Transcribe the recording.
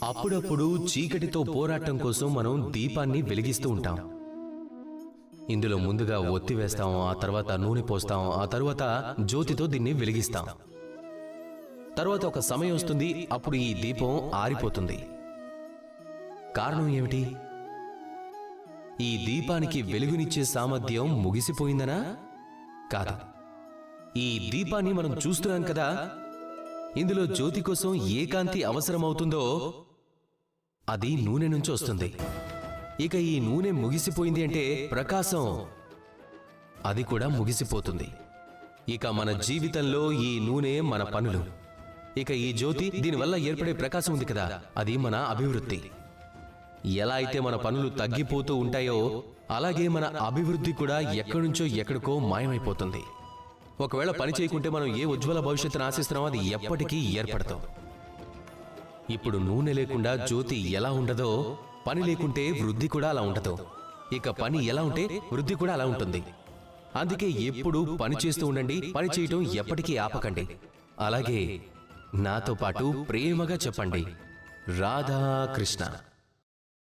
అప్పుడప్పుడు చీకటితో పోరాటం కోసం మనం దీపాన్ని వెలిగిస్తూ ఉంటాం. ఇందులో ముందుగా ఒత్తి వేస్తాం, ఆ తర్వాత నూనె పోస్తాం, ఆ తర్వాత జ్యోతితో దీన్ని వెలిగిస్తాం. తర్వాత ఒక సమయం వస్తుంది, అప్పుడు ఈ దీపం ఆరిపోతుంది. కారణం ఏమిటి? ఈ దీపానికి వెలుగునిచ్చే సామర్థ్యం ముగిసిపోయిందనా? కాదు. ఈ దీపాన్ని మనం చూస్తున్నాం కదా, ఇందులో జ్యోతి కోసం ఏ కాంతి అవసరమవుతుందో అది నూనె నుంచి వస్తుంది. ఇక ఈ నూనె ముగిసిపోయింది అంటే ప్రకాశం అది కూడా ముగిసిపోతుంది. ఇక మన జీవితంలో ఈ నూనె మన పనులు. ఇక ఈ జ్యోతి, దీనివల్ల ఏర్పడే ప్రకాశం ఉంది కదా, అది మన అభివృద్ధి. ఎలా అయితే మన పనులు తగ్గిపోతూ ఉంటాయో అలాగే మన అభివృద్ధి కూడా ఎక్కడి నుంచో ఎక్కడికో మాయమైపోతుంది. ఒకవేళ పని చేయకుంటే మనం ఏ ఉజ్వల భవిష్యత్తును ఆశిస్తున్నామో అది ఎప్పటికీ ఏర్పడతాం. ఇప్పుడు నూనె లేకుండా జ్యోతి ఎలా ఉండదో, పని లేకుంటే వృద్ధి కూడా అలా ఉండదు. ఇక పని ఎలా ఉంటే వృద్ధి కూడా అలా ఉంటుంది. అందుకే ఎప్పుడు పని చేస్తూ ఉండండి, పని చేయటం ఎప్పటికీ ఆపకండి. అలాగే నాతో పాటు ప్రేమగా చెప్పండి, రాధా కృష్ణ.